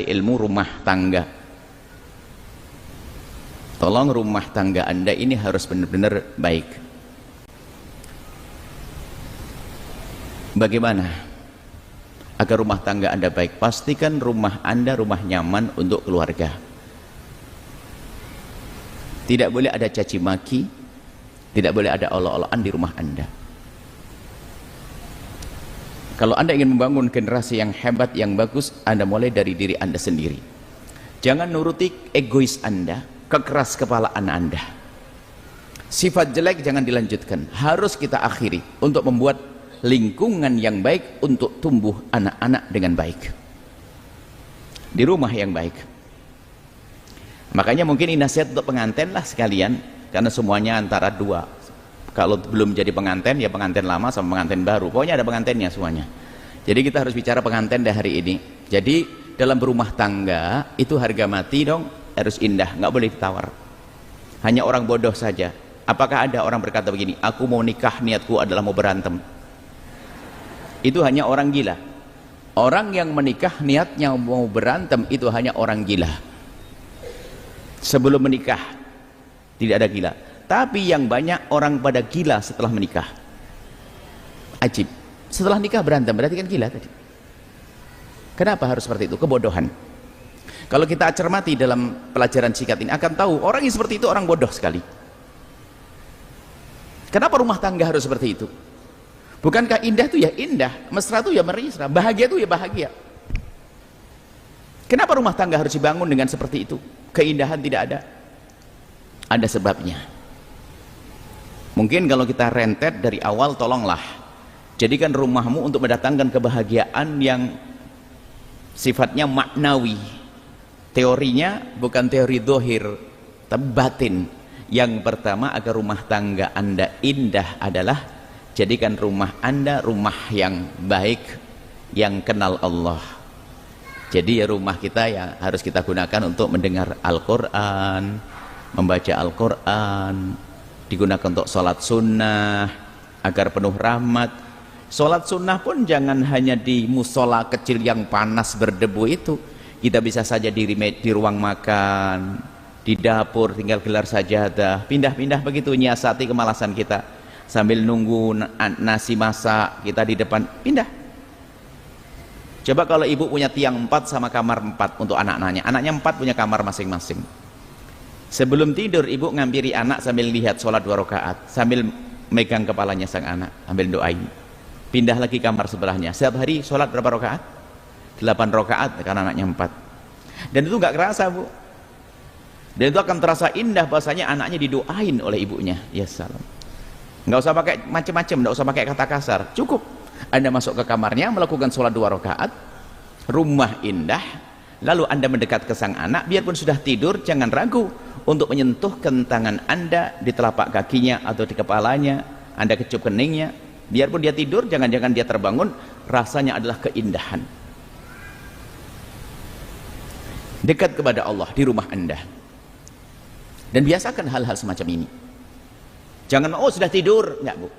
ahli ilmu rumah tangga. Tolong rumah tangga Anda ini harus benar-benar baik. Bagaimana agar rumah tangga Anda baik? Pastikan rumah Anda rumah nyaman untuk keluarga. Tidak boleh ada caci maki, tidak boleh ada olok-olokan di rumah Anda. Kalau Anda ingin membangun generasi yang hebat, yang bagus, Anda mulai dari diri Anda sendiri. Jangan nuruti egois Anda, kekeras kepalaan Anda. Sifat jelek jangan dilanjutkan, harus kita akhiri untuk membuat lingkungan yang baik untuk tumbuh anak-anak dengan baik di rumah yang baik. Makanya mungkin ini nasihat untuk pengantin lah sekalian, karena semuanya antara dua. Kalau belum jadi pengantin, ya pengantin lama sama pengantin baru, pokoknya ada pengantinnya semuanya. Jadi kita harus bicara pengantin dah hari ini. Jadi dalam berumah tangga itu harga mati dong, harus indah, nggak boleh ditawar. Hanya orang bodoh saja. Apakah ada orang berkata begini, aku mau nikah niatku adalah mau berantem? Itu hanya orang gila. Orang yang menikah niatnya mau berantem itu hanya orang gila. Sebelum menikah tidak ada gila, tapi yang banyak orang pada gila setelah menikah. Ajib, setelah nikah berantem, berarti kan gila tadi. Kenapa harus seperti itu? Kebodohan. Kalau kita cermati dalam pelajaran singkat ini akan tahu orang yang seperti itu orang bodoh sekali. Kenapa rumah tangga harus seperti itu? Bukankah indah itu ya indah, mesra itu ya mesra, bahagia itu ya bahagia? Kenapa rumah tangga harus dibangun dengan seperti itu? Keindahan tidak ada. Ada sebabnya. Mungkin kalau kita rentet dari awal, tolonglah jadikan rumahmu untuk mendatangkan kebahagiaan yang sifatnya maknawi. Teorinya bukan teori dohir, tapi batin. Yang pertama, agar rumah tangga Anda indah adalah jadikan rumah Anda rumah yang baik, yang kenal Allah. Jadi ya rumah kita yang harus kita gunakan untuk mendengar Al-Quran, membaca Al-Quran, digunakan untuk sholat sunnah agar penuh rahmat. Sholat sunnah pun jangan hanya di musola kecil yang panas berdebu itu. Kita bisa saja di ruang makan, di dapur tinggal gelar sajadah, pindah-pindah begitu, nyiasati kemalasan kita. Sambil nunggu nasi masak, kita di depan pindah. Coba kalau ibu punya tiang 4 sama kamar 4 untuk anak-anaknya, anaknya 4 punya kamar masing-masing. Sebelum tidur ibu ngampiri anak sambil lihat sholat 2 rakaat, sambil megang kepalanya sang anak, sambil doain. Pindah lagi kamar sebelahnya. Setiap hari sholat berapa rakaat? 8 rakaat karena anaknya 4. Dan itu nggak kerasa, Bu. Dan itu akan terasa indah bahasanya anaknya didoain oleh ibunya. Ya salam. Nggak usah pakai macam-macam, nggak usah pakai kata kasar, cukup Anda masuk ke kamarnya melakukan sholat 2 rakaat, rumah indah, lalu Anda mendekat ke sang anak, biarpun sudah tidur jangan ragu untuk menyentuhkan tangan Anda di telapak kakinya atau di kepalanya, Anda kecup keningnya, biarpun dia tidur jangan-jangan dia terbangun, rasanya adalah keindahan. Dekat kepada Allah di rumah Anda, dan biasakan hal-hal semacam ini. Jangan oh sudah tidur, enggak, Bu.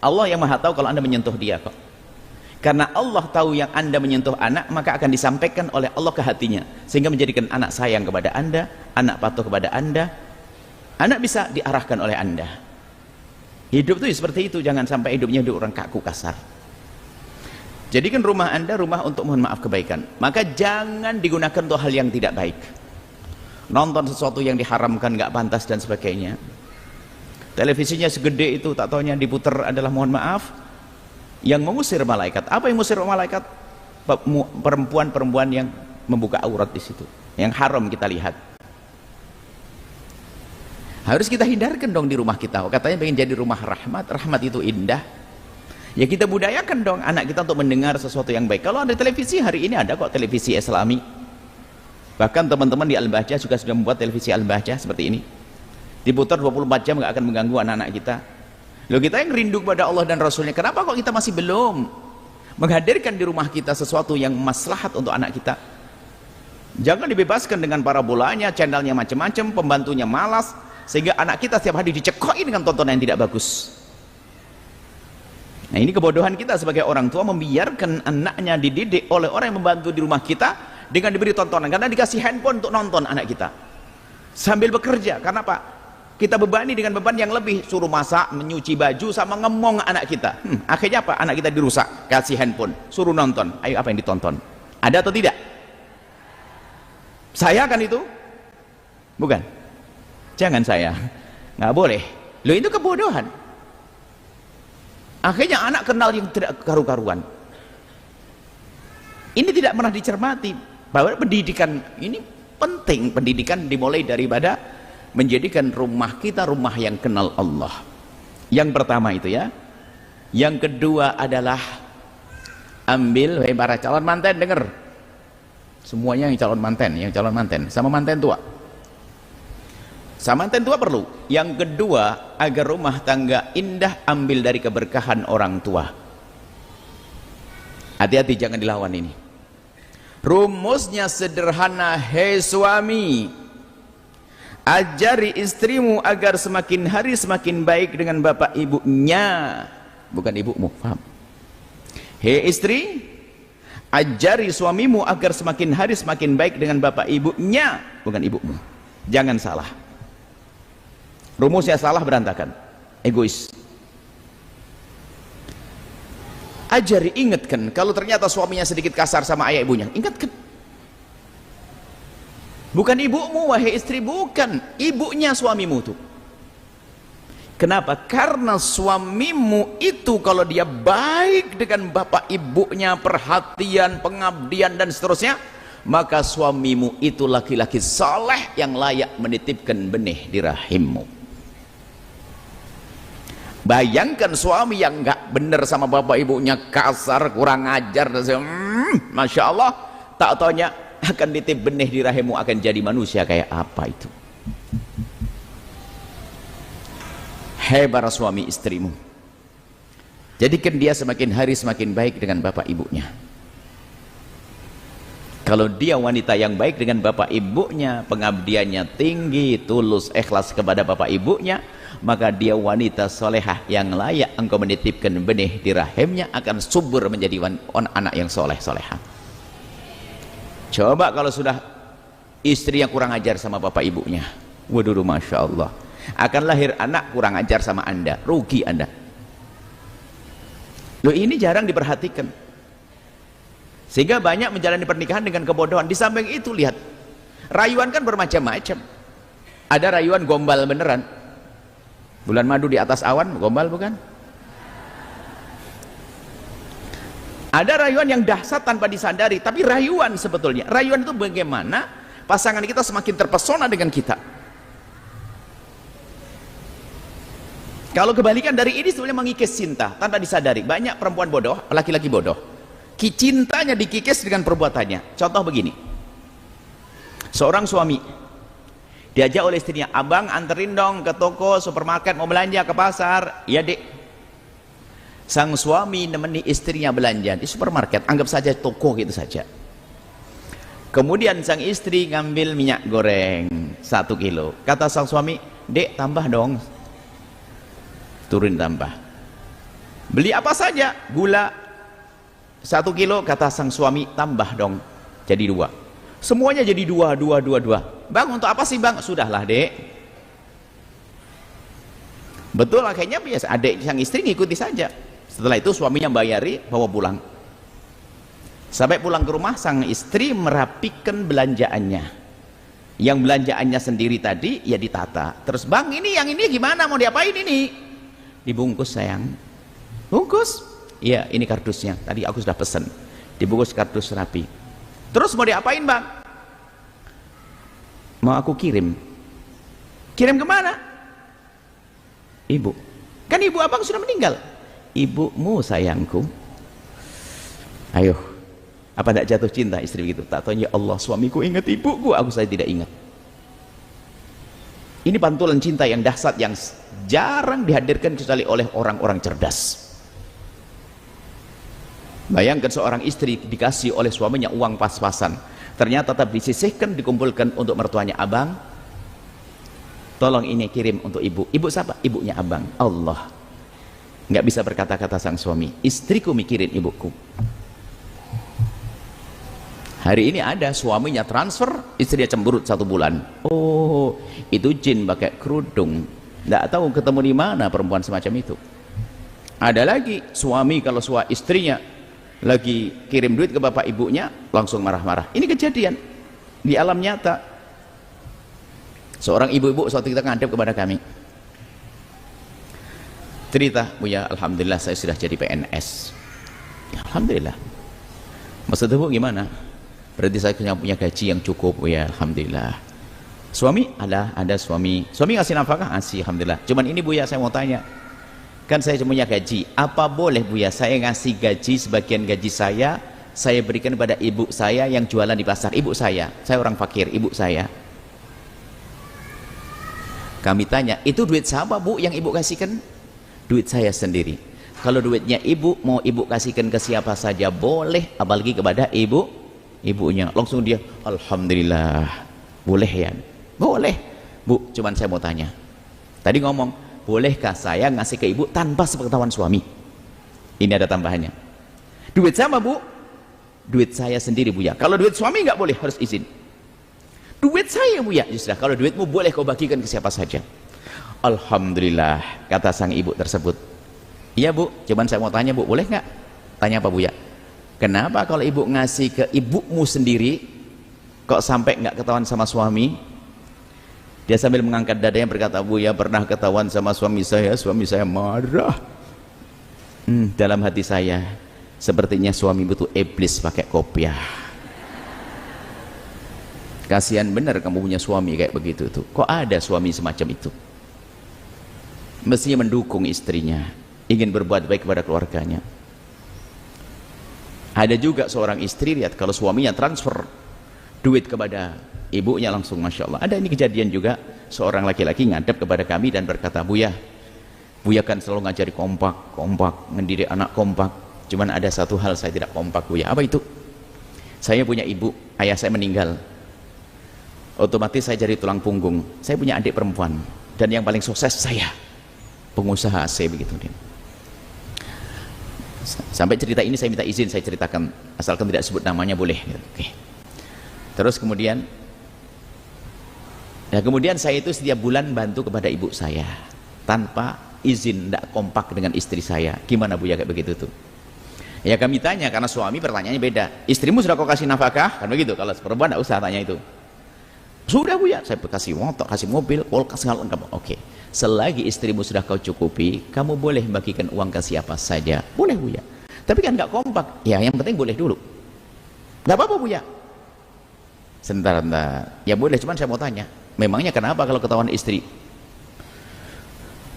Allah yang maha tahu kalau Anda menyentuh dia kok. Karena Allah tahu yang Anda menyentuh anak, maka akan disampaikan oleh Allah ke hatinya, sehingga menjadikan anak sayang kepada Anda, anak patuh kepada Anda, anak bisa diarahkan oleh Anda. Hidup itu seperti itu, jangan sampai hidupnya hidup orang kaku kasar. Jadikan rumah Anda rumah untuk mohon maaf kebaikan, maka jangan digunakan untuk hal yang tidak baik. Nonton sesuatu yang diharamkan, nggak pantas dan sebagainya. Televisinya segede itu, tak taunya diputar adalah mohon maaf yang mengusir malaikat. Apa yang mengusir malaikat? Perempuan-perempuan yang membuka aurat di situ, yang haram kita lihat. Harus kita hindarkan dong di rumah kita. Katanya pengen jadi rumah rahmat, rahmat itu indah. Ya kita budayakan dong anak kita untuk mendengar sesuatu yang baik. Kalau ada televisi, hari ini ada kok televisi Islami. Bahkan teman-teman di Al-Bahjah juga sudah membuat televisi Al-Bahjah seperti ini. Diputar 24 jam, nggak akan mengganggu anak-anak kita. Loh, kita yang rindu kepada Allah dan Rasulnya, kenapa kok kita masih belum menghadirkan di rumah kita sesuatu yang maslahat untuk anak kita? Jangan dibebaskan dengan parabolanya, channelnya macam-macam, pembantunya malas, sehingga anak kita setiap hari dicekoi dengan tontonan yang tidak bagus. Nah, ini kebodohan kita sebagai orang tua, membiarkan anaknya dididik oleh orang yang membantu di rumah kita dengan diberi tontonan, karena dikasih handphone untuk nonton anak kita sambil bekerja. Karena apa? Kita bebani dengan beban yang lebih, suruh masak, menyuci baju, sama ngemong anak kita. Akhirnya apa? Anak kita dirusak, kasih handphone, suruh nonton. Ayo, apa yang ditonton? Ada atau tidak? Saya kan itu? Bukan? Jangan saya, nggak boleh. Loh, itu kebodohan. Akhirnya anak kenal yang tidak karu-karuan. Ini tidak pernah dicermati bahwa pendidikan ini penting. Pendidikan dimulai daripada menjadikan rumah kita rumah yang kenal Allah. Yang pertama itu ya. Yang kedua adalah ambil, wahai para calon manten, dengar semuanya, yang calon manten sama manten tua. Sama manten tua perlu. Yang kedua, agar rumah tangga indah, ambil dari keberkahan orang tua. Hati-hati, jangan dilawan ini. Rumusnya sederhana, hei suami, ajari istrimu agar semakin hari semakin baik dengan bapak ibunya, bukan ibumu, paham? Hei istri, ajari suamimu agar semakin hari semakin baik dengan bapak ibunya, bukan ibumu. Jangan salah. Rumusnya salah, berantakan, egois. Ajari, ingatkan. Kalau ternyata suaminya sedikit kasar sama ayah ibunya, ingatkan. Bukan ibumu, wahai istri, bukan. Ibunya suamimu tuh. Kenapa? Karena suamimu itu kalau dia baik dengan bapak ibunya, perhatian, pengabdian dan seterusnya, maka suamimu itu laki-laki saleh yang layak menitipkan benih di rahimmu. Bayangkan suami yang nggak benar sama bapak ibunya, kasar, kurang ajar, Masya Allah, tak taunya akan ditip benih di rahimmu, akan jadi manusia kayak apa itu. Hai para suami istrimu, jadikan dia semakin hari semakin baik dengan bapak ibunya. Kalau dia wanita yang baik dengan bapak ibunya, pengabdiannya tinggi, tulus, ikhlas kepada bapak ibunya, maka dia wanita solehah yang layak engkau menitipkan benih di rahimnya, akan subur menjadi anak yang soleh-solehah. Coba kalau sudah istri yang kurang ajar sama bapak ibunya, waduh, Masya Allah, akan lahir anak kurang ajar sama anda, rugi anda. Loh, ini jarang diperhatikan, sehingga banyak menjalani pernikahan dengan kebodohan. Di samping itu lihat, rayuan kan bermacam-macam. Ada rayuan gombal beneran, bulan madu di atas awan, gombal bukan? Ada rayuan yang dahsyat tanpa disadari, tapi rayuan sebetulnya. Rayuan itu bagaimana pasangan kita semakin terpesona dengan kita. Kalau kebalikan dari ini sebenarnya mengikis cinta tanpa disadari. Banyak perempuan bodoh, laki-laki bodoh, cintanya dikikis dengan perbuatannya. Contoh begini, seorang suami diajak oleh istrinya, abang anterin dong ke toko, supermarket, mau belanja, ke pasar. Ya dek. Sang suami nemeni istrinya belanja di supermarket, anggap saja toko gitu saja. Kemudian sang istri ngambil minyak goreng 1 kilo. Kata sang suami, dek tambah dong. Turun tambah. Beli apa saja, gula 1 kilo, kata sang suami, tambah dong, jadi 2. Semuanya jadi 2. Bang, untuk apa sih bang? Sudahlah dek. Betul, akhirnya biasa, adik sang istri ngikuti saja. Setelah itu suaminya bayari, bawa pulang. Sampai pulang ke rumah, sang istri merapikan belanjaannya. Yang belanjaannya sendiri tadi ya ditata. Terus, bang, ini yang ini gimana, mau diapain ini? Dibungkus sayang. Bungkus? Iya, ini kardusnya, tadi aku sudah pesen. Dibungkus kardus rapi. Terus mau diapain bang? Mau aku kirim. Kirim kemana? Ibu. Kan ibu abang sudah meninggal. Ibumu sayangku. Ayo, apa tidak jatuh cinta istri begitu? Tak tahu, ya Allah, suamiku ingat ibuku, aku saya tidak ingat. Ini pantulan cinta yang dahsyat, yang jarang dihadirkan kecuali oleh orang-orang cerdas. Bayangkan seorang istri dikasih oleh suaminya uang pas-pasan, ternyata tetap disisihkan, dikumpulkan untuk mertuanya. Abang, tolong ini kirim untuk ibu. Ibu siapa? Ibunya abang. Allah. Nggak bisa berkata-kata sang suami, istriku mikirin ibuku. Hari ini ada suaminya transfer, istrinya cemberut 1 bulan. Oh, itu jin pakai kerudung. Nggak tahu ketemu di mana perempuan semacam itu. Ada lagi suami kalau istrinya lagi kirim duit ke bapak ibunya langsung marah-marah. Ini kejadian di alam nyata. Seorang ibu-ibu suatu kita ngadep kepada kami. Cerita, Buya, alhamdulillah saya sudah jadi PNS. Ya, alhamdulillah. Maksudnya Bu gimana? Berarti saya punya gaji yang cukup, ya alhamdulillah. Suami ada suami ngasih nafkah, ngasih alhamdulillah. Cuman ini Buya saya mau tanya, kan saya punya gaji, apa boleh Buya saya ngasih gaji, sebagian gaji saya berikan kepada ibu saya yang jualan di pasar? Ibu saya orang fakir, ibu saya. Kami tanya, itu duit siapa Bu yang ibu kasihkan? Duit saya sendiri. Kalau duitnya ibu mau ibu kasihkan ke siapa saja boleh, apalagi kepada ibunya. Langsung dia, alhamdulillah, boleh ya? Boleh Bu, cuman saya mau tanya, tadi ngomong bolehkah saya ngasih ke ibu tanpa sepengetahuan suami? Ini ada tambahannya. Duit sama Bu? Duit saya sendiri Buya. Kalau duit suami nggak boleh, harus izin. Duit saya Buya, ya sudah, kalau duitmu boleh kau bagikan ke siapa saja. Alhamdulillah, kata sang ibu tersebut. Iya Bu, cuman saya mau tanya Bu, boleh nggak? Tanya apa Buya? Kenapa kalau ibu ngasih ke ibumu sendiri kok sampai nggak ketahuan sama suami? Dia sambil mengangkat dadanya berkata, Buya pernah ketahuan sama suami saya marah. Dalam hati saya, sepertinya suami itu iblis pakai kopiah. Kasihan benar kamu punya suami kayak begitu tuh. Kok ada suami semacam itu? Mestinya mendukung istrinya, ingin berbuat baik kepada keluarganya. Ada juga seorang istri, lihat kalau suaminya transfer duit kepada ibunya langsung Masya Allah. Ada ini kejadian juga, seorang laki-laki ngadep kepada kami dan berkata, Buya kan selalu ngajari kompak, ngedidik anak kompak. Cuman ada satu hal saya tidak kompak Buya. Apa itu? Saya punya ibu, ayah saya meninggal. Otomatis saya jadi tulang punggung. Saya punya adik perempuan dan yang paling sukses saya, pengusaha AC begitu dia. Sampai cerita ini saya minta izin saya ceritakan, asalkan tidak sebut namanya boleh. Oke. Terus kemudian saya itu setiap bulan bantu kepada ibu saya tanpa izin, tidak kompak dengan istri saya. Gimana Buya kayak begitu tuh? Ya kami tanya, karena suami pertanyaannya beda. Istrimu sudah kau kasih nafkah? Kan begitu. Kalau perempuan tidak usah tanya itu. Sudah Buya, saya kasih motor, kasih mobil, kulkas, segala lengkap. Oke. Selagi istrimu sudah kau cukupi, kamu boleh bagikan uang ke siapa saja. Boleh Buya. Tapi kan nggak kompak. Ya yang penting boleh dulu. Nggak apa-apa Buya. Sebentar. Ya boleh, cuman saya mau tanya. Memangnya kenapa kalau ketahuan istri?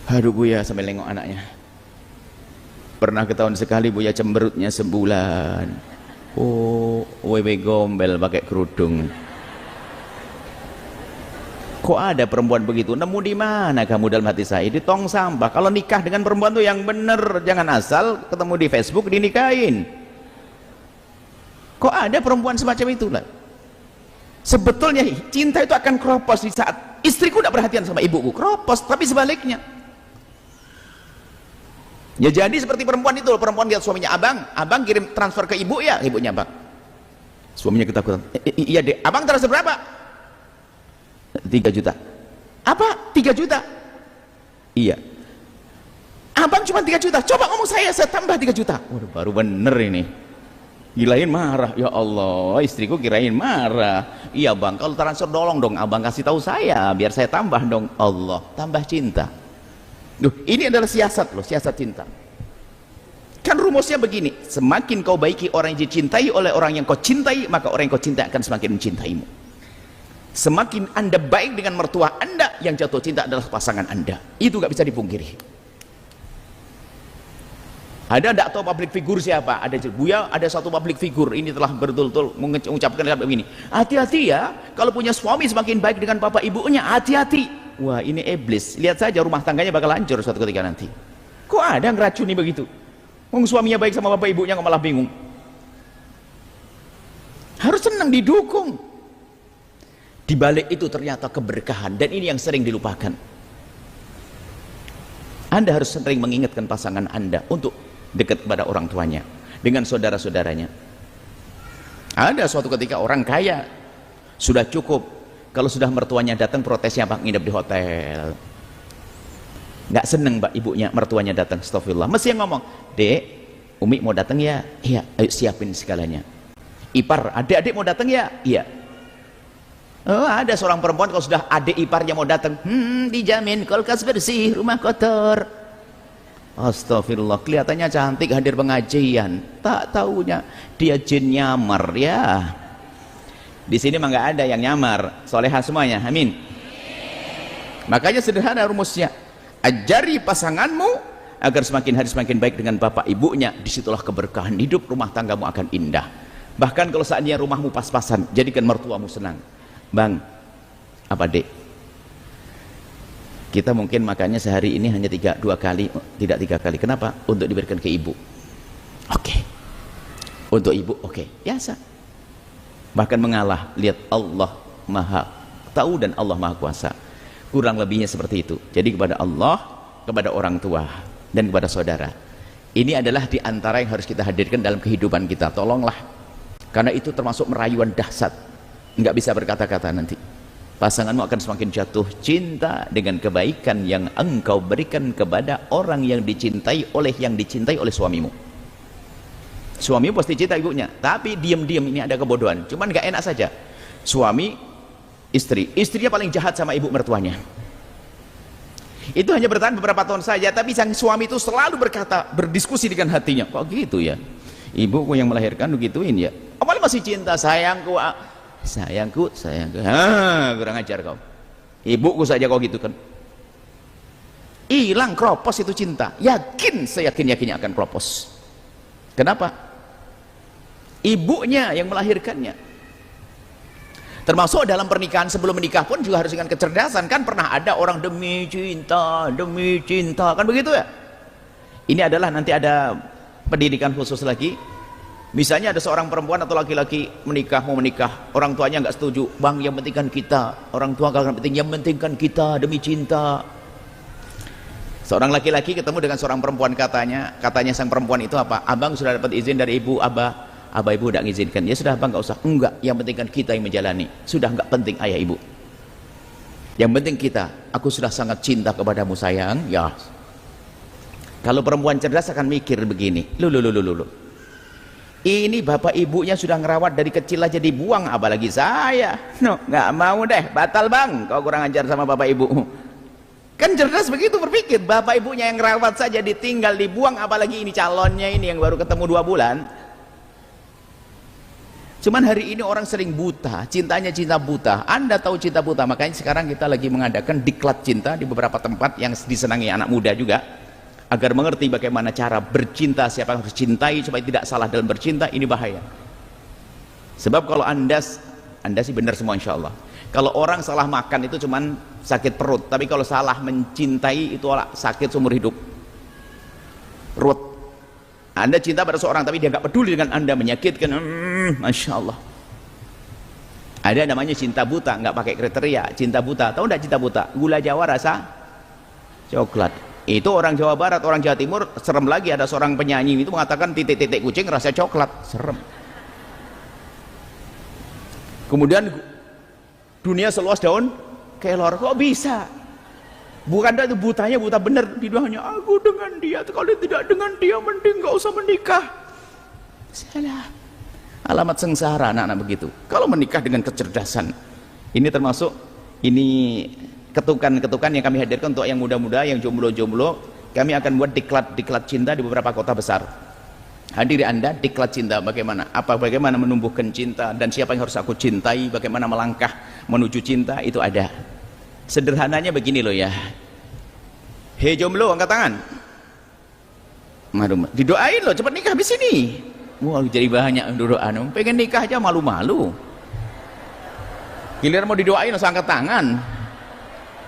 Aduh Buya, sambil nengok anaknya. Pernah ketahuan sekali Buya cemberutnya sebulan. Oh, wewe gombel pakai kerudung. Kok ada perempuan begitu? Nemu di mana kamu dalam hati saya? Di tong sampah. Kalau nikah dengan perempuan tuh yang bener, jangan asal ketemu di Facebook dinikahin. Kok ada perempuan semacam itu lah? Sebetulnya cinta itu akan keropos di saat istriku tidak perhatian sama ibuku, keropos. Tapi sebaliknya, ya jadi seperti perempuan itu, perempuan lihat suaminya, abang kirim transfer ke ibu ya, ibunya abang. Suaminya ketakutan. Iya dek, abang transfer berapa? 3 juta. Apa? 3 juta? Iya. Abang cuma 3 juta. Coba ngomong saya tambah 3 juta. Waduh, baru bener ini. Kirain marah. Ya Allah, istriku kirain marah. Iya bang, kalau transfer dolong dong abang kasih tahu saya biar saya tambah dong. Allah, tambah cinta. Duh, ini adalah siasat loh, siasat cinta. Kan rumusnya begini, semakin kau baiki orang yang dicintai oleh orang yang kau cintai, maka orang yang kau cintai akan semakin mencintaimu. Semakin anda baik dengan mertua anda, yang jatuh cinta adalah pasangan anda. Itu gak bisa dipungkiri. Ada tidak tahu public figure siapa? Ada Buya, ada satu public figure ini telah betul-betul mengucapkan begini. Hati-hati ya, kalau punya suami semakin baik dengan bapak ibunya, hati-hati. Wah ini iblis. Lihat saja rumah tangganya bakal hancur suatu ketika nanti. Kok ada ngeracuni begitu? Suaminya baik sama bapak ibunya kok malah bingung. Harus senang didukung. Di balik itu ternyata keberkahan, dan ini yang sering dilupakan. Anda harus sering mengingatkan pasangan Anda untuk dekat kepada orang tuanya, dengan saudara-saudaranya. Ada suatu ketika orang kaya sudah cukup, kalau sudah mertuanya datang protesnya apa? Nginep di hotel. Nggak seneng mbak ibunya mertuanya datang, astagfirullah. Mesti yang ngomong, dek, umi mau datang ya? Iya, ayo siapin segalanya. Ipar, adik-adik mau datang ya? Iya. Oh, ada seorang perempuan kalau sudah adik iparnya mau datang, dijamin kulkas bersih, rumah kotor. Astagfirullah, kelihatannya cantik hadir pengajian, tak taunya dia jin nyamar ya. Di sini mah nggak ada yang nyamar, solehah semuanya, amin. Makanya sederhana rumusnya, ajari pasanganmu agar semakin hari semakin baik dengan bapak ibunya, disitulah keberkahan hidup, rumah tanggamu akan indah. Bahkan kalau saatnya rumahmu pas-pasan, jadikan mertuamu senang. Bang, apa dek? Kita mungkin makannya sehari ini hanya 2 kali, tidak 3 kali. Kenapa? Untuk diberikan ke ibu. Oke. Untuk ibu, oke. Biasa. Bahkan mengalah. Lihat Allah Maha Tahu dan Allah Maha Kuasa. Kurang lebihnya seperti itu. Jadi kepada Allah, kepada orang tua, dan kepada saudara. Ini adalah di antara yang harus kita hadirkan dalam kehidupan kita. Tolonglah. Karena itu termasuk merayuan dahsyat. Nggak bisa berkata-kata nanti. Pasanganmu akan semakin jatuh cinta dengan kebaikan yang engkau berikan kepada orang yang dicintai oleh suamimu. Suamimu pasti cinta ibunya, tapi diam-diam ini ada kebodohan. Cuman nggak enak saja. Suami, istrinya paling jahat sama ibu mertuanya. Itu hanya bertahan beberapa tahun saja, tapi sang suami itu selalu berdiskusi dengan hatinya. Kok gitu ya? Ibuku yang melahirkan begituin ya. Apalagi masih cinta, sayangku, kurang ajar kau. Ibuku saja kau gitu kan. Hilang, kropos itu cinta. Saya yakin akan kropos. Kenapa? Ibunya yang melahirkannya. Termasuk dalam pernikahan, sebelum menikah pun juga harus dengan kecerdasan. Kan pernah ada orang demi cinta, kan begitu ya? Ini adalah nanti ada pendidikan khusus lagi. Misalnya ada seorang perempuan atau laki-laki mau menikah, orang tuanya nggak setuju. Bang, yang pentingkan kita. Orang tua nggak penting, yang pentingkan kita demi cinta. Seorang laki-laki ketemu dengan seorang perempuan, katanya sang perempuan itu apa? Abang sudah dapat izin dari ibu, abah ibu udah ngizinkan. Ya sudah bang, nggak usah. Enggak, yang pentingkan kita yang menjalani. Sudah nggak penting ayah ibu. Yang penting kita. Aku sudah sangat cinta kepadamu sayang. Ya. Kalau perempuan cerdas akan mikir begini. Lu. Ini bapak ibunya sudah ngerawat dari kecil aja dibuang, apalagi saya. Nggak mau deh, batal bang. Kau kurang ajar sama bapak ibu. Kan cerdas begitu berpikir. Bapak ibunya yang ngerawat saja ditinggal, dibuang, apalagi ini calonnya ini yang baru ketemu 2 bulan. Cuman hari ini orang sering buta, cintanya cinta buta. Anda tahu cinta buta, makanya sekarang kita lagi mengadakan diklat cinta di beberapa tempat yang disenangi anak muda juga, agar mengerti bagaimana cara bercinta, siapa yang harus cintai supaya tidak salah dalam bercinta. Ini bahaya. Sebab kalau anda sih benar semua insya Allah. Kalau orang salah makan itu cuman sakit perut, tapi kalau salah mencintai itu sakit seumur hidup. Perut. Anda cinta pada seorang tapi dia nggak peduli dengan Anda, menyakitkan. Masya Allah. Ada namanya cinta buta, nggak pakai kriteria. Cinta buta, tahu nggak cinta buta? Gula Jawa rasa coklat. Itu orang Jawa Barat, orang Jawa Timur serem lagi. Ada seorang penyanyi itu mengatakan titik-titik kucing rasa coklat, serem. Kemudian dunia seluas daun kelor, kok bisa? Bukan itu butanya buta bener, hanya aku dengan dia, kalau tidak dengan dia mending nggak usah menikah. Salah. Alamat sengsara anak-anak begitu. Kalau menikah dengan kecerdasan, ini termasuk ketukan-ketukan yang kami hadirkan untuk yang muda-muda, yang jomblo-jomblo. Kami akan buat diklat cinta di beberapa kota besar. Hadiri Anda diklat cinta, bagaimana menumbuhkan cinta dan siapa yang harus aku cintai, bagaimana melangkah menuju cinta, itu ada. Sederhananya begini loh ya. Hei jomblo, angkat tangan. Didoain loh, cepat nikah habis ini. Wah, jadi banyak doa. Pengen nikah aja malu-malu. Giliran mau didoain langsung angkat tangan.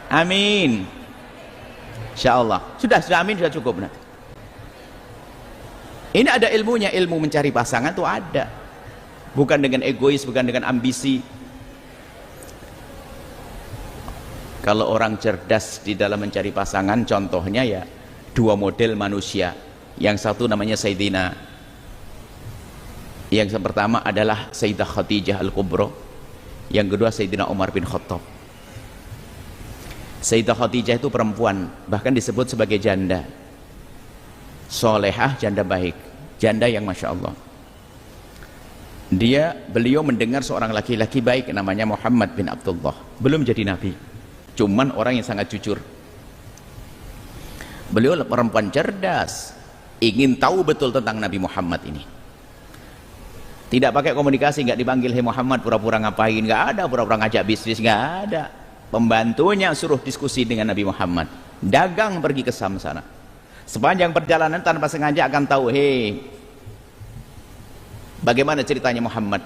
Amin. Insyaallah. Sudah amin, sudah cukup nanti. Ini ada ilmunya, ilmu mencari pasangan tuh ada. Bukan dengan egois, bukan dengan ambisi. Kalau orang cerdas di dalam mencari pasangan, contohnya ya 2 model manusia. Yang satu namanya Sayyidina Yang pertama adalah Sayyidah Khadijah Al-Kubra, yang kedua Sayyidina Umar bin Khattab. Sayyidah Khadijah itu perempuan, bahkan disebut sebagai janda solehah, janda baik, janda yang Masya Allah. Beliau mendengar seorang laki-laki baik namanya Muhammad bin Abdullah, belum jadi nabi, cuman orang yang sangat jujur. Beliau perempuan cerdas, ingin tahu betul tentang Nabi Muhammad ini. Tidak pakai komunikasi, nggak dipanggil hei Muhammad pura-pura ngapain, nggak ada, pura-pura ngajak bisnis, nggak ada. Pembantunya suruh diskusi dengan Nabi Muhammad, dagang pergi ke Sam sana. Sepanjang perjalanan tanpa sengaja akan tahu, hei, bagaimana ceritanya Muhammad.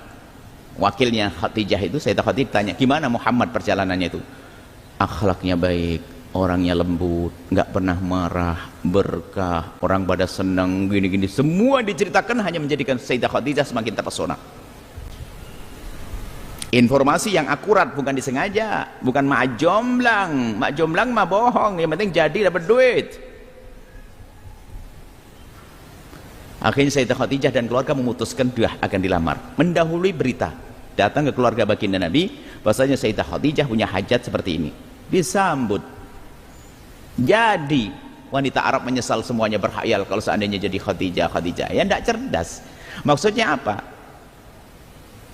Wakilnya Khadijah itu, Sayyidah Khadijah tanya, gimana Muhammad perjalanannya itu? Akhlaknya baik, orangnya lembut, nggak pernah marah, berkah, orang pada senang, gini-gini, semua diceritakan hanya menjadikan Sayyidah Khadijah semakin terpesona. Informasi yang akurat, bukan disengaja, bukan mak jomblang mah bohong, yang penting jadi dapat duit. Akhirnya Sayyidah Khadijah dan keluarga memutuskan dia akan dilamar, mendahului berita datang ke keluarga baginda Nabi bahwasanya Sayyidah Khadijah punya hajat seperti ini. Disambut. Jadi wanita Arab menyesal semuanya, berkhayal kalau seandainya jadi Khadijah. Ya tidak cerdas. Maksudnya apa?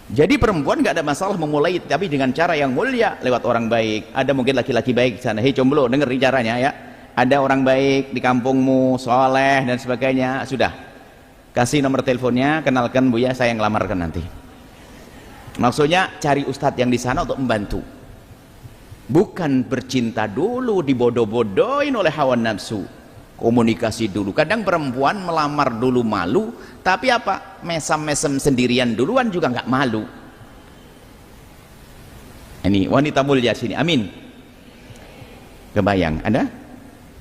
Jadi perempuan nggak ada masalah memulai, tapi dengan cara yang mulia, lewat orang baik. Ada mungkin laki-laki baik di sana, hei comblo, denger caranya ya. Ada orang baik di kampungmu, soleh dan sebagainya, sudah. Kasih nomor teleponnya, kenalkan Buya, saya yang lamarkan nanti. Maksudnya cari ustadz yang di sana untuk membantu. Bukan bercinta dulu, dibodoh-bodohin oleh hawa nafsu. Komunikasi dulu. Kadang perempuan melamar dulu malu, tapi apa? Mesem-mesem sendirian duluan juga nggak malu. Ini wanita mulia sini, amin. Kebayang, ada?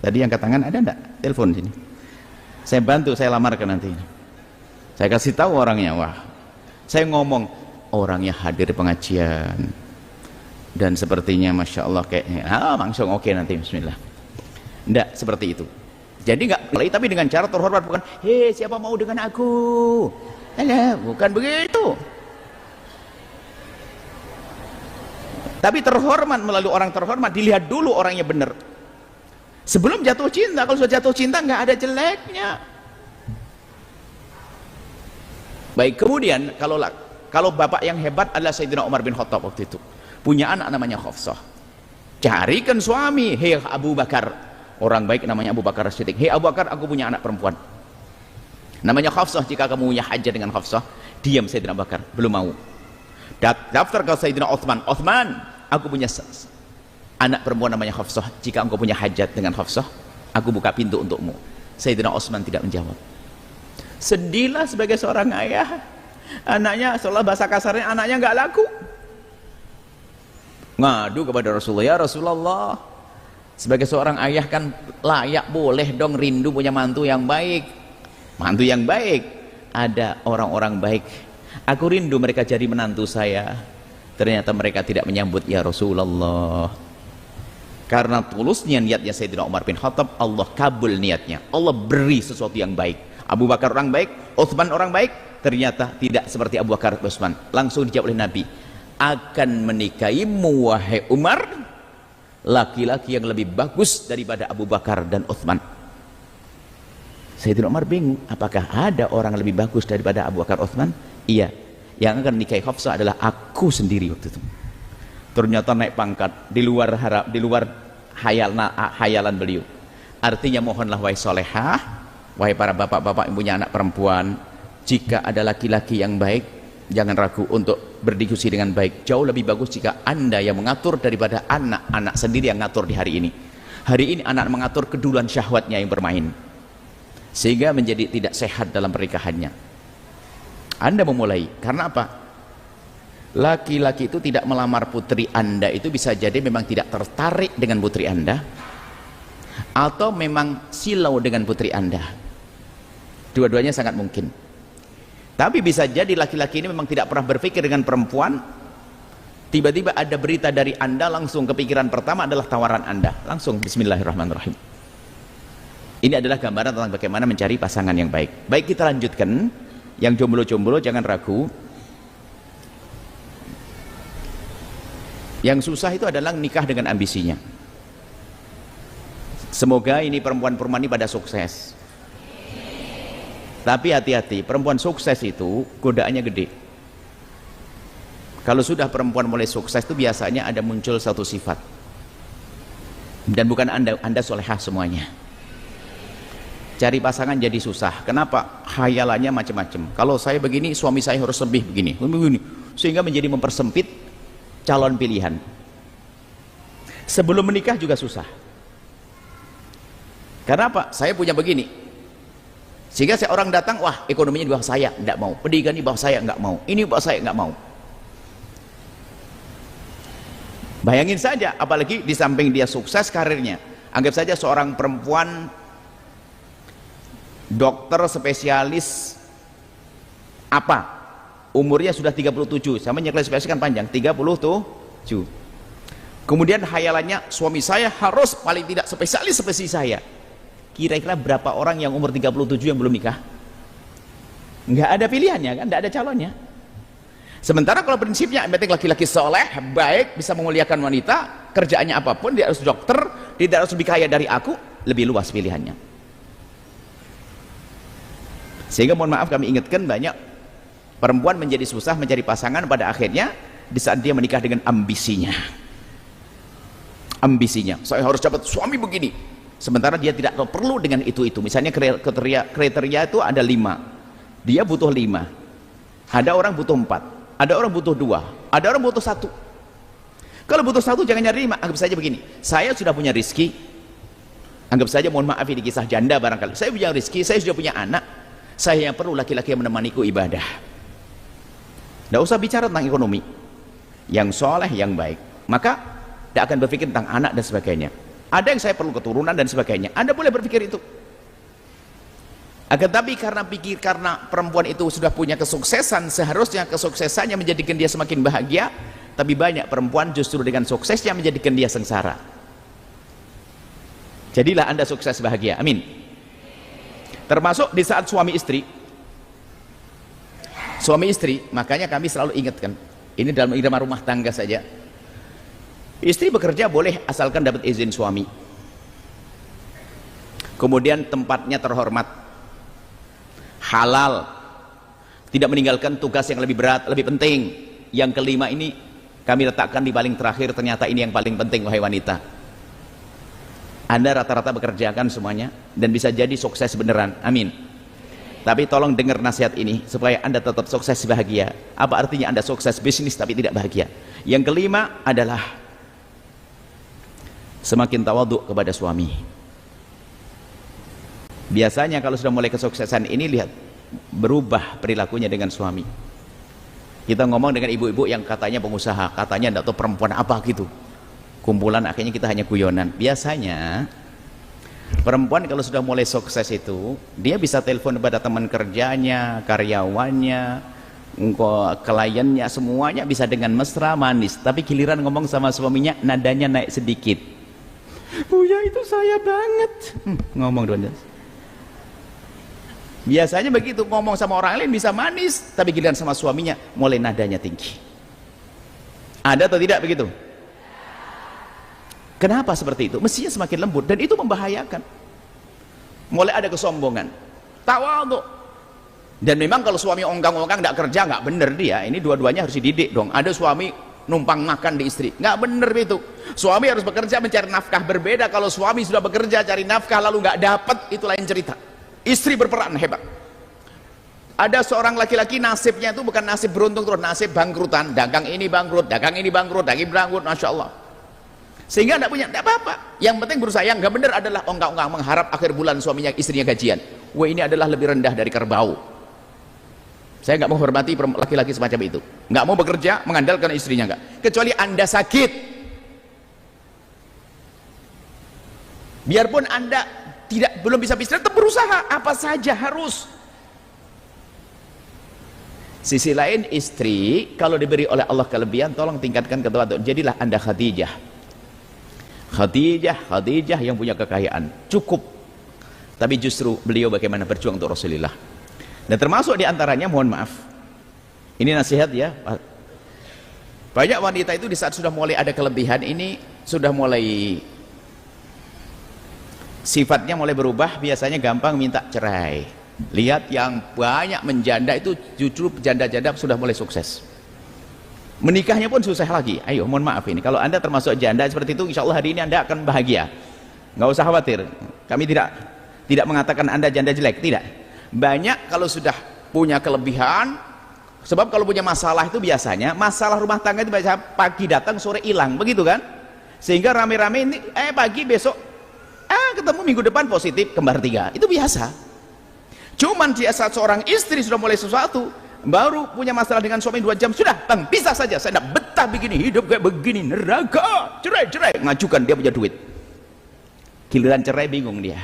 Tadi angkat tangan, ada enggak? Telepon sini. Saya bantu, saya lamarkan nanti. Saya kasih tahu orangnya, wah. Saya ngomong, orangnya hadir pengajian. Dan sepertinya Masya Allah kayaknya, langsung oke nanti, bismillah. Enggak, seperti itu. Jadi enggak mulai, tapi dengan cara terhormat, bukan, hei siapa mau dengan aku? Alah, bukan begitu. Tapi terhormat melalui orang terhormat, dilihat dulu orangnya benar. Sebelum jatuh cinta, kalau sudah jatuh cinta enggak ada jeleknya. Baik, kemudian kalau bapak yang hebat adalah Sayyidina Umar bin Khattab waktu itu. Punya anak namanya Hafsah. Carikan suami, hei Abu Bakar. Orang baik namanya Abu Bakar As-Siddiq. Hei Abu Bakar, aku punya anak perempuan namanya Hafsah, jika kamu punya hajat dengan Hafsah. Diam Sayyidina Abu Bakar, belum mau. Daftar ke Sayyidina Uthman, aku punya anak perempuan namanya Hafsah, jika engkau punya hajat dengan Hafsah, aku buka pintu untukmu. Sayyidina Uthman tidak menjawab. Sedihlah sebagai seorang ayah, anaknya, seolah bahasa kasarnya, anaknya nggak laku. Ngadu kepada Rasulullah, ya Rasulullah, sebagai seorang ayah kan layak, boleh dong rindu punya mantu yang baik. Mantu yang baik, ada orang-orang baik, aku rindu mereka jadi menantu saya. Ternyata mereka tidak menyambut, ya Rasulullah. Karena tulusnya niatnya Sayyidina Umar bin Khattab, Allah kabul niatnya, Allah beri sesuatu yang baik. Abu Bakar orang baik, Uthman orang baik, ternyata tidak seperti Abu Bakar dan Uthman. Langsung dijawab oleh Nabi, akan menikahimu wahai Umar laki-laki yang lebih bagus daripada Abu Bakar dan Uthman. Sayyidina Umar bingung, apakah ada orang lebih bagus daripada Abu Bakar Uthman? Iya, yang akan nikahi Hafsah adalah aku sendiri waktu itu. Ternyata naik pangkat di luar hayalan beliau. Artinya mohonlah wahai solehah, wahai para bapak-bapak yang punya anak perempuan, jika ada laki-laki yang baik, jangan ragu untuk berdiskusi dengan baik. Jauh lebih bagus jika Anda yang mengatur daripada anak-anak sendiri yang ngatur di hari ini. Hari ini anak mengatur keduluan syahwatnya yang bermain, sehingga menjadi tidak sehat dalam pernikahannya. Anda memulai, karena apa? Laki-laki itu tidak melamar putri Anda, itu bisa jadi memang tidak tertarik dengan putri Anda, atau memang silau dengan putri Anda. Dua-duanya sangat mungkin. Tapi bisa jadi laki-laki ini memang tidak pernah berpikir dengan perempuan. Tiba-tiba ada berita dari Anda, langsung kepikiran pertama adalah tawaran Anda. Langsung bismillahirrahmanirrahim. Ini adalah gambaran tentang bagaimana mencari pasangan yang baik. Baik, kita lanjutkan. Yang jomblo-jomblo jangan ragu. Yang susah itu adalah nikah dengan ambisinya. Semoga ini perempuan-perempuan ini pada sukses. Tapi hati-hati, perempuan sukses itu godaannya gede. Kalau sudah perempuan mulai sukses itu biasanya ada muncul satu sifat. Dan bukan anda solehah semuanya. Cari pasangan jadi susah. Kenapa? Khayalannya macam-macam. Kalau saya begini, suami saya harus lebih begini. Sehingga menjadi mempersempit calon pilihan. Sebelum menikah juga susah. Karena apa? Saya punya begini. Sehingga orang datang, wah ekonominya di bawah saya, tidak mau. Pendidikan di bawah saya, nggak mau. Ini bawah saya, nggak mau. Bayangin saja, apalagi di samping dia sukses karirnya. Anggap saja seorang perempuan dokter spesialis apa? Umurnya sudah 37, sama nyekles spesialis kan panjang, 37. Kemudian hayalannya, suami saya harus paling tidak spesialis seperti saya. Kira-kira berapa orang yang umur 37 yang belum nikah? Nggak ada pilihannya kan, nggak ada calonnya. Sementara kalau prinsipnya yang penting laki-laki soleh, baik, bisa memuliakan wanita, kerjaannya apapun, dia harus dokter, tidak harus lebih kaya dari aku, lebih luas pilihannya. Sehingga mohon maaf kami ingatkan, banyak perempuan menjadi susah mencari pasangan pada akhirnya di saat dia menikah dengan ambisinya. Ambisinya, saya harus dapat suami begini. Sementara dia tidak perlu dengan itu. Misalnya kriteria itu ada 5, dia butuh 5, ada orang butuh 4, ada orang butuh 2, ada orang butuh 1. Kalau butuh 1 jangan nyari 5. Anggap saja begini, saya sudah punya rezeki. Anggap saja, mohon maaf ini kisah janda barangkali, saya punya rezeki, saya sudah punya anak, saya yang perlu laki-laki yang menemaniku ibadah. Tidak usah bicara tentang ekonomi. Yang soleh, yang baik, maka tidak akan berpikir tentang anak dan sebagainya. Ada yang saya perlu keturunan dan sebagainya, Anda boleh berpikir itu. Akan tapi karena perempuan itu sudah punya kesuksesan, seharusnya kesuksesannya menjadikan dia semakin bahagia. Tapi banyak perempuan justru dengan suksesnya menjadikan dia sengsara. Jadilah Anda sukses bahagia, amin. Termasuk di saat suami istri, makanya kami selalu ingatkan, ini dalam irama rumah tangga saja, istri bekerja boleh asalkan dapat izin suami, kemudian tempatnya terhormat, halal, tidak meninggalkan tugas yang lebih berat, lebih penting. Yang kelima ini kami letakkan di paling terakhir, ternyata ini yang paling penting, wahai wanita. Anda rata-rata bekerjakan semuanya dan bisa jadi sukses beneran, amin. Tapi tolong dengar nasihat ini supaya Anda tetap sukses bahagia. Apa artinya Anda sukses bisnis tapi tidak bahagia? Yang kelima adalah semakin tawadhu kepada suami. Biasanya kalau sudah mulai kesuksesan ini, lihat berubah perilakunya dengan suami. Kita ngomong dengan ibu-ibu yang katanya pengusaha, katanya tidak tahu perempuan apa gitu, kumpulan akhirnya kita hanya guyonan. Biasanya perempuan kalau sudah mulai sukses itu, dia bisa telepon kepada teman kerjanya, karyawannya, kliennya, semuanya bisa dengan mesra manis. Tapi giliran ngomong sama suaminya, nadanya naik sedikit. Buya itu saya banget, ngomong doang. Biasanya begitu, ngomong sama orang lain bisa manis, tapi giliran sama suaminya mulai nadanya tinggi. Ada atau tidak begitu? Kenapa seperti itu? Mestinya semakin lembut, dan itu membahayakan. Mulai ada kesombongan, tawadhu. Dan memang kalau suami ongkang-ongkang tidak kerja, nggak bener dia. Ini dua-duanya harus dididik dong. Ada suami numpang makan di istri, nggak bener itu. Suami harus bekerja mencari nafkah. Berbeda kalau suami sudah bekerja cari nafkah lalu nggak dapat, itu lain cerita. Istri berperan hebat. Ada seorang laki-laki nasibnya itu bukan nasib beruntung terus, nasib bangkrutan. Dagang ini bangkrut, dagang ini bangkrut, dagang bangkrut, masya Allah. Sehingga tidak punya, tidak apa-apa. Yang penting berusaha. Yang nggak bener adalah ongkang-ongkang mengharap akhir bulan suaminya, istrinya gajian. Wah, ini adalah lebih rendah dari kerbau. Saya nggak mau hormati laki-laki semacam itu. Nggak mau bekerja, mengandalkan istrinya nggak. Kecuali Anda sakit. Biarpun Anda belum bisa bisnis, tetap berusaha. Apa saja harus. Sisi lain, istri kalau diberi oleh Allah kelebihan, tolong tingkatkan ketawadhuan. Jadilah Anda Khadijah. Khadijah yang punya kekayaan cukup, tapi justru beliau bagaimana berjuang untuk Rasulullah. Dan termasuk diantaranya, mohon maaf, ini nasihat ya, banyak wanita itu di saat sudah mulai ada kelebihan ini, sudah mulai sifatnya mulai berubah, biasanya gampang minta cerai. Lihat yang banyak menjanda itu justru janda-janda sudah mulai sukses, menikahnya pun susah lagi. Ayo, mohon maaf ini, kalau anda termasuk janda seperti itu, insya Allah hari ini anda akan bahagia, nggak usah khawatir. Kami tidak mengatakan anda janda jelek, tidak. Banyak kalau sudah punya kelebihan, sebab kalau punya masalah itu biasanya masalah rumah tangga itu biasa pagi datang sore hilang, begitu kan? Sehingga rame-rame ini pagi besok ketemu minggu depan positif kembar 3, itu biasa. Cuman dia saat seorang istri sudah mulai sesuatu, baru punya masalah dengan suami 2 jam, sudah bang pisah saja, saya tidak betah begini, hidup kayak begini, neraka, cerai, ngajukan, dia punya duit. Giliran cerai bingung dia.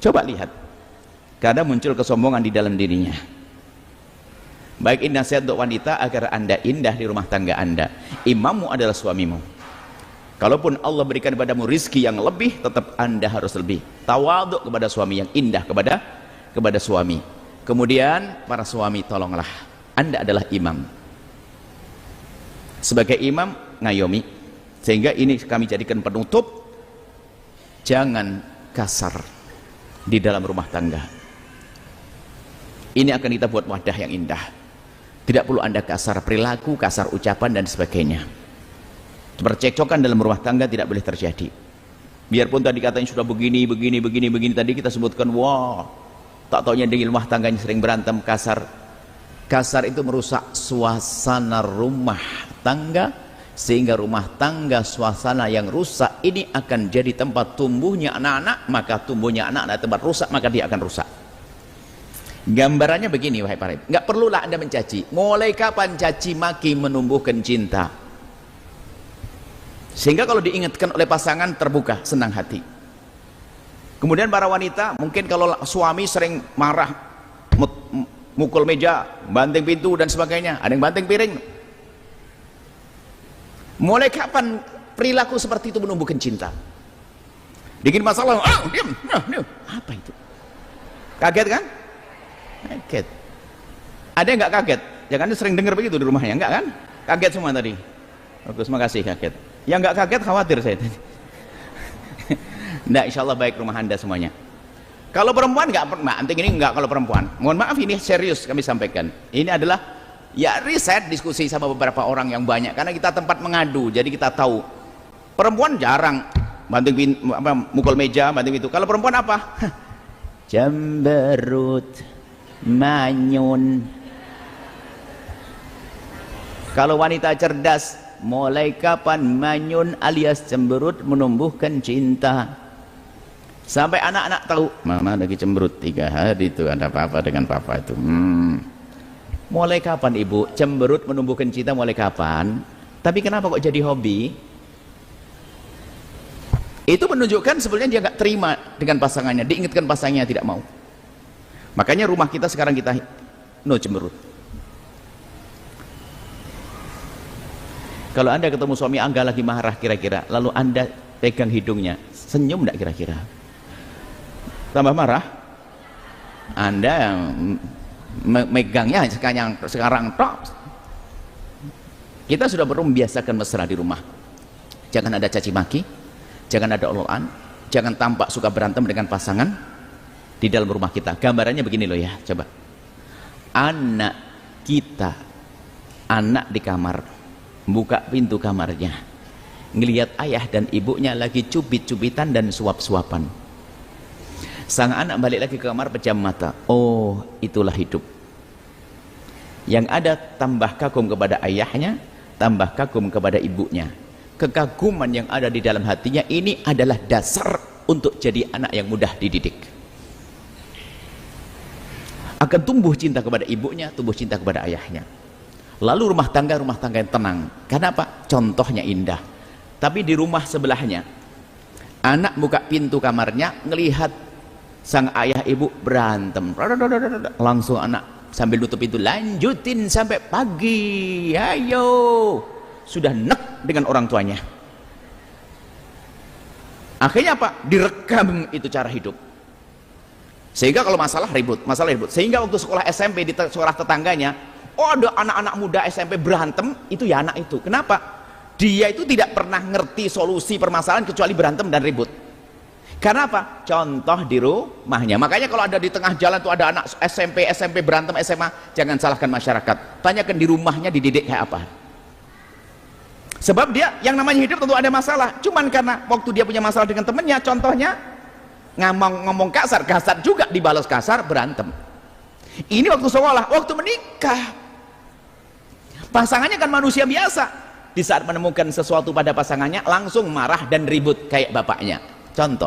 Coba lihat, kadang muncul kesombongan di dalam dirinya. Baik, ini nasihat untuk wanita agar anda indah di rumah tangga anda. Imammu adalah suamimu. Kalaupun Allah berikan kepadamu rizki yang lebih, tetap anda harus lebih tawaduk kepada suami, yang indah kepada suami. Kemudian para suami, tolonglah, anda adalah imam. Sebagai imam, ngayomi. Sehingga ini kami jadikan penutup, jangan kasar di dalam rumah tangga. Ini akan kita buat wadah yang indah. Tidak perlu anda kasar perilaku, kasar ucapan dan sebagainya. Percekcokan dalam rumah tangga tidak boleh terjadi. Biarpun tadi katanya sudah begini tadi kita sebutkan, wah, tak taunya di rumah tangganya sering berantem, kasar. Kasar itu merusak suasana rumah tangga, sehingga rumah tangga suasana yang rusak ini akan jadi tempat tumbuhnya anak-anak, maka tumbuhnya anak-anak tempat rusak, maka dia akan rusak. Gambarannya begini, wahai para ibu, nggak perlulah anda mencaci. Mulai kapan caci maki menumbuhkan cinta? Sehingga kalau diingatkan oleh pasangan terbuka, senang hati. Kemudian para wanita, mungkin kalau suami sering marah, mukul meja, banting pintu dan sebagainya, ada yang banting piring. Mulai kapan perilaku seperti itu menumbuhkan cinta? Bikin masalah, diam, apa itu? Kaget kan? Kaget. Ada yang nggak kaget? Jangan sering dengar begitu di rumahnya, enggak kan? Kaget semua tadi. Bagus, makasih kaget. Yang nggak kaget khawatir saya tadi. Nah, insya Allah baik rumah anda semuanya. Kalau perempuan nggak pernah, anting ini nggak kalau perempuan. Mohon maaf, ini serius kami sampaikan. Ini adalah ya riset, diskusi sama beberapa orang yang banyak, karena kita tempat mengadu, jadi kita tahu. Perempuan jarang banting mukul meja, banting itu. Kalau perempuan apa? Cemberut, manyun. Kalau wanita cerdas, mulai kapan manyun alias cemberut menumbuhkan cinta? Sampai anak-anak tahu, mama lagi cemberut 3 hari itu, ada apa-apa dengan papa itu. Mulai kapan ibu cemberut menumbuhkan cinta, mulai kapan? Tapi kenapa kok jadi hobi? Itu menunjukkan sebenarnya dia nggak terima dengan pasangannya, diingatkan pasangannya tidak mau. Makanya rumah kita sekarang kita no cemberut. Kalau anda ketemu suami anda lagi marah kira-kira, lalu anda pegang hidungnya, senyum enggak kira-kira? Tambah marah? Anda yang megangnya sekarang tok. Kita sudah perlu membiasakan mesra di rumah. Jangan ada caci maki, jangan ada olokan, jangan tampak suka berantem dengan pasangan di dalam rumah kita. Gambarannya begini loh ya, coba. Anak kita, anak di kamar, buka pintu kamarnya, ngelihat ayah dan ibunya lagi cubit-cubitan dan suap-suapan. Sang anak balik lagi ke kamar, pejam mata. Oh, itulah hidup. Yang ada tambah kagum kepada ayahnya, tambah kagum kepada ibunya. Kekaguman yang ada di dalam hatinya ini adalah dasar untuk jadi anak yang mudah dididik. Akan tumbuh cinta kepada ibunya, tumbuh cinta kepada ayahnya. Lalu rumah tangga yang tenang. Kenapa? Contohnya indah. Tapi di rumah sebelahnya, anak buka pintu kamarnya, ngelihat sang ayah ibu berantem, langsung anak sambil nutup pintu, lanjutin sampai pagi, ayo. Sudah nek dengan orang tuanya. Akhirnya apa? Direkam itu cara hidup. Sehingga kalau masalah ribut. Sehingga waktu sekolah SMP di sekolah tetangganya, oh ada anak-anak muda SMP berantem, itu ya anak itu. Kenapa? Dia itu tidak pernah ngerti solusi permasalahan kecuali berantem dan ribut. Karena apa? Contoh di rumahnya. Makanya kalau ada di tengah jalan tuh ada anak SMP berantem SMA, jangan salahkan masyarakat. Tanyakan di rumahnya dididik kayak apa. Sebab dia yang namanya hidup tentu ada masalah. Cuman karena waktu dia punya masalah dengan temennya, contohnya ngomong kasar juga dibalas kasar, berantem. Ini waktu sekolah. Waktu menikah, pasangannya kan manusia biasa. Di saat menemukan sesuatu pada pasangannya langsung marah dan ribut kayak bapaknya. Contoh,